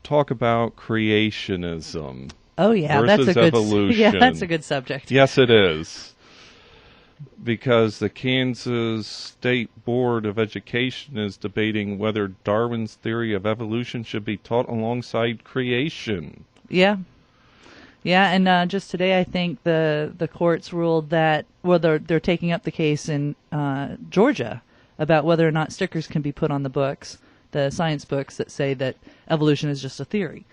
talk about creationism. Oh yeah, versus that's a good evolution. Yeah, that's a good subject. Yes, it is. Because the Kansas State Board of Education is debating whether Darwin's theory of evolution should be taught alongside creation. Yeah. Yeah, and just today I think the courts ruled that, well, they're taking up the case in Georgia about whether or not stickers can be put on the books, the science books that say that evolution is just a theory.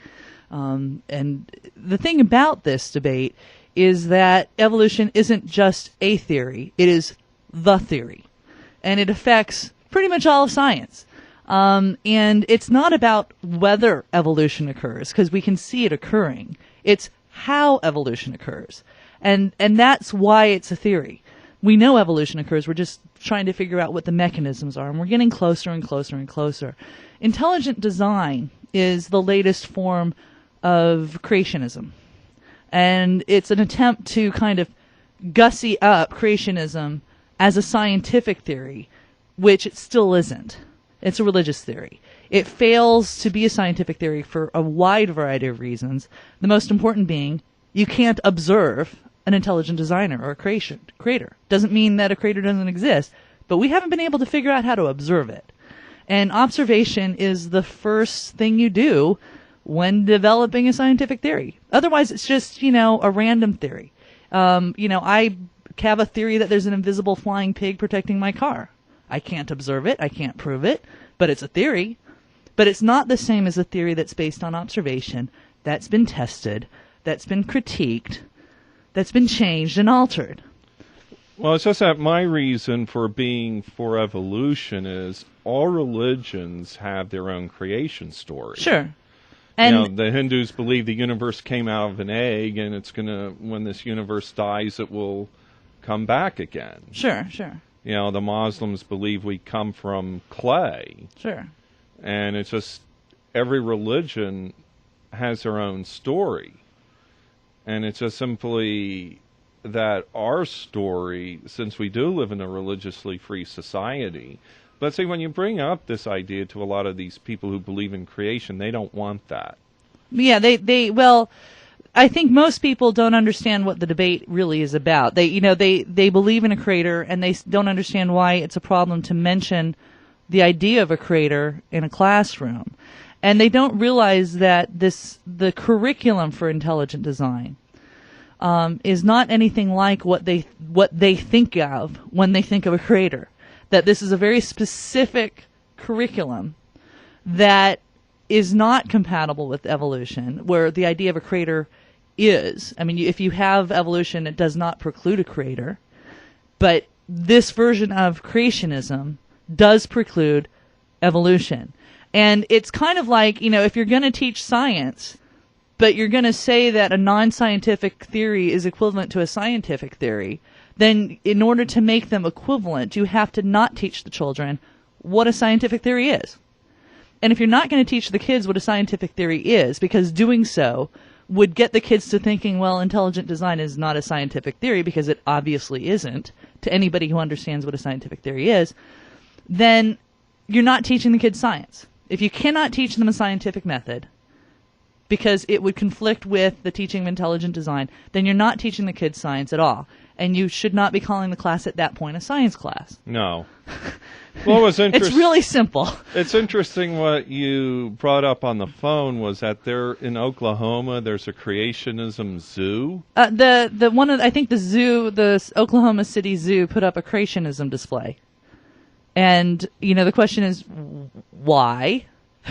And the thing about this debate is that evolution isn't just a theory, it is the theory. And it affects pretty much all of science. And it's not about whether evolution occurs, because we can see it occurring. It's how evolution occurs. And that's why it's a theory. We know evolution occurs, we're just trying to figure out what the mechanisms are, and we're getting closer and closer and closer. Intelligent design is the latest form of creationism. And it's an attempt to kind of gussy up creationism as a scientific theory, which it still isn't. It's a religious theory. It fails to be a scientific theory for a wide variety of reasons, the most important being you can't observe an intelligent designer or a creator. Doesn't mean that a creator doesn't exist, but we haven't been able to figure out how to observe it. And observation is the first thing you do when developing a scientific theory. Otherwise, it's just, a random theory. I have a theory that there's an invisible flying pig protecting my car. I can't observe it, I can't prove it, but it's a theory. But it's not the same as a theory that's based on observation, that's been tested, that's been critiqued, that's been changed and altered. Well, it's just that my reason for being for evolution is all religions have their own creation story. Sure. And the Hindus believe the universe came out of an egg, and when this universe dies, it will come back again. Sure. The Muslims believe we come from clay. Sure. And it's just every religion has their own story. And it's just simply that our story, since we do live in a religiously free society, but see, when you bring up this idea to a lot of these people who believe in creation, they don't want that. Yeah, well, I think most people don't understand what the debate really is about. They believe in a creator, and they don't understand why it's a problem to mention the idea of a creator in a classroom. And they don't realize that the curriculum for intelligent design is not anything like what they think of when they think of a creator. That this is a very specific curriculum that is not compatible with evolution, where the idea of a creator is. I mean, if you have evolution, it does not preclude a creator. But this version of creationism does preclude evolution. And it's kind of like, if you're going to teach science, but you're going to say that a non-scientific theory is equivalent to a scientific theory, then in order to make them equivalent, you have to not teach the children what a scientific theory is. And if you're not going to teach the kids what a scientific theory is, because doing so would get the kids to thinking, well, intelligent design is not a scientific theory, because it obviously isn't, to anybody who understands what a scientific theory is, then you're not teaching the kids science. If you cannot teach them a scientific method, because it would conflict with the teaching of intelligent design, then you're not teaching the kids science at all. And you should not be calling the class at that point a science class. No. Well, it was interesting. It's really simple. It's interesting what you brought up on the phone was that there in Oklahoma, there's a creationism zoo. I think the zoo, the Oklahoma City Zoo, put up a creationism display. And, the question is, why?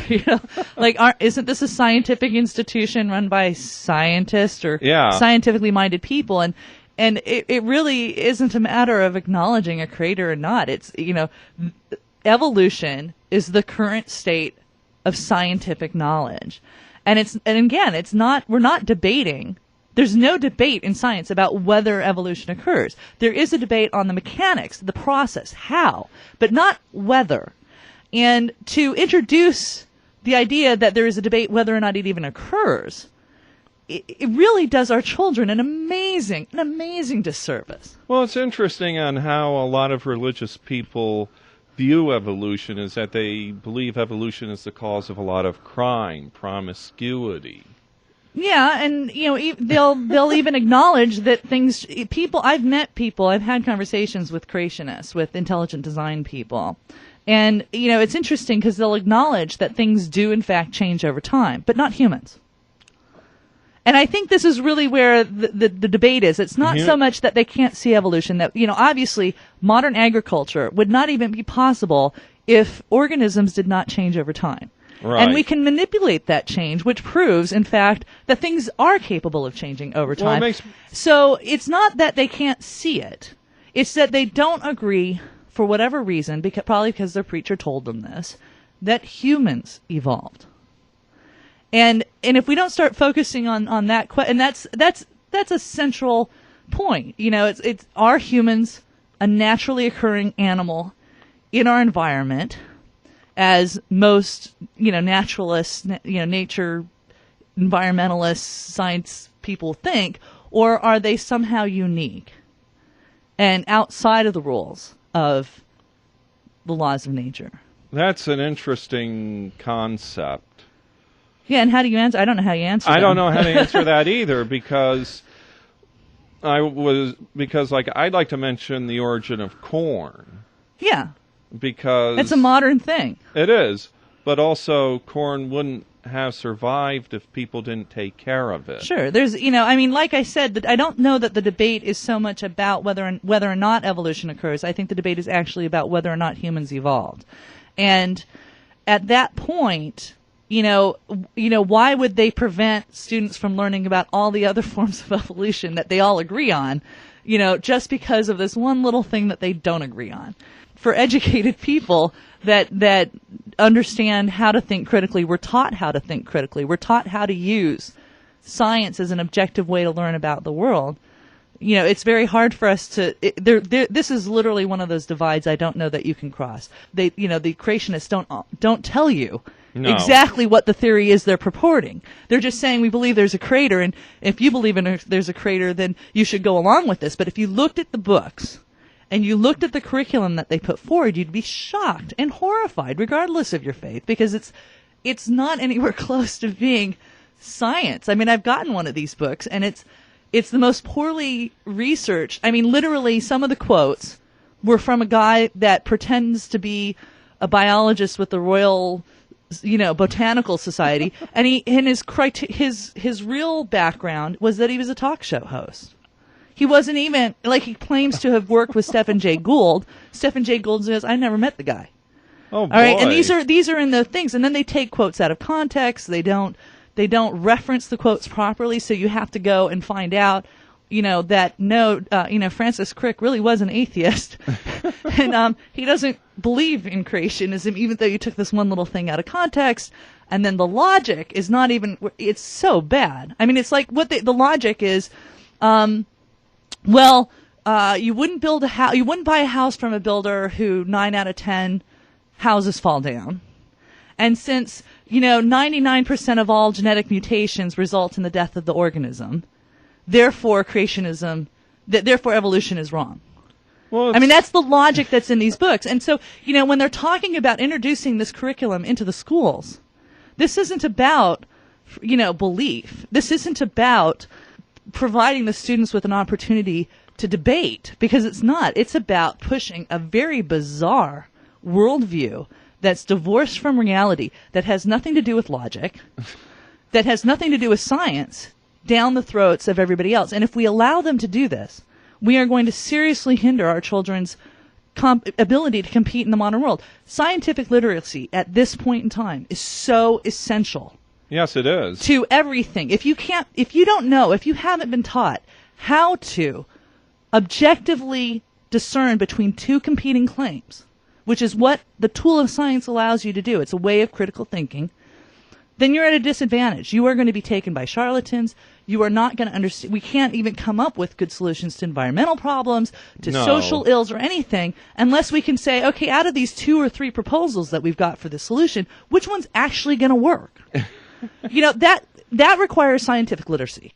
Isn't this a scientific institution run by scientists or scientifically minded people? And it really isn't a matter of acknowledging a creator or not. It's, evolution is the current state of scientific knowledge. And we're not debating. There's no debate in science about whether evolution occurs. There is a debate on the mechanics, the process, how, but not whether. And to introduce the idea that there is a debate whether or not it even occurs, it really does our children an amazing disservice. Well, it's interesting on how a lot of religious people view evolution is that they believe evolution is the cause of a lot of crime, promiscuity. Yeah, and they'll even acknowledge that I've met people, I've had conversations with creationists, with intelligent design people. And it's interesting because they'll acknowledge that things do in fact change over time, but not humans. And I think this is really where the debate is. It's not so much that they can't see evolution, that, obviously modern agriculture would not even be possible if organisms did not change over time. Right. And we can manipulate that change, which proves, in fact, that things are capable of changing over time. So it's not that they can't see it. It's that they don't agree, for whatever reason, probably because their preacher told them this, that humans evolved. And if we don't start focusing on that, and that's a central point. It's are humans a naturally occurring animal in our environment, as most naturalists, nature environmentalists, science people think, or are they somehow unique and outside of the rules of the laws of nature? That's an interesting concept. Yeah, and how do you answer? I don't know how you answer. I don't know how to answer that either, because I'd like to mention the origin of corn. Yeah. Because it's a modern thing. It is, but also corn wouldn't have survived if people didn't take care of it. Sure. There's, like I said, I don't know that the debate is so much about whether or not evolution occurs. I think the debate is actually about whether or not humans evolved. And at that point, why would they prevent students from learning about all the other forms of evolution that they all agree on, just because of this one little thing that they don't agree on? For educated people that understand how to think critically, we're taught how to think critically. We're taught how to use science as an objective way to learn about the world. It's very hard for us to. This is literally one of those divides I don't know that you can cross. The creationists don't tell you exactly what the theory is they're purporting. They're just saying we believe there's a creator, and if you believe there's a creator, then you should go along with this. But if you looked at the books and you looked at the curriculum that they put forward, you'd be shocked and horrified, regardless of your faith, because it's not anywhere close to being science. I mean, I've gotten one of these books, and it's the most poorly researched. I mean, literally, some of the quotes were from a guy that pretends to be a biologist with the Royal, Botanical Society, and his real background was that he was a talk show host. He wasn't even, he claims to have worked with Stephen Jay Gould. Stephen Jay Gould says, I never met the guy. Oh, boy. All right, and these are in the things, and then they take quotes out of context. They don't reference the quotes properly, so you have to go and find out, that Francis Crick really was an atheist, and he doesn't believe in creationism, even though you took this one little thing out of context. And then the logic is not even, it's so bad. I mean, it's like the logic is, you wouldn't build you wouldn't buy a house from a builder who 9 out of 10 houses fall down. And since, 99% of all genetic mutations result in the death of the organism, therefore evolution is wrong. Well, I mean, that's the logic that's in these books. And so, when they're talking about introducing this curriculum into the schools, this isn't about, belief. This isn't about providing the students with an opportunity to debate, because it's not. It's about pushing a very bizarre worldview that's divorced from reality, that has nothing to do with logic, that has nothing to do with science, down the throats of everybody else. And if we allow them to do this, we are going to seriously hinder our children's ability to compete in the modern world. Scientific literacy at this point in time is so essential. Yes, it is. To everything. If you haven't been taught how to objectively discern between two competing claims, which is what the tool of science allows you to do, it's a way of critical thinking, then you're at a disadvantage. You are going to be taken by charlatans. You are not going to understand. We can't even come up with good solutions to environmental problems, to social ills, or anything, unless we can say, okay, out of these 2 or 3 proposals that we've got for the solution, which one's actually going to work? That requires scientific literacy.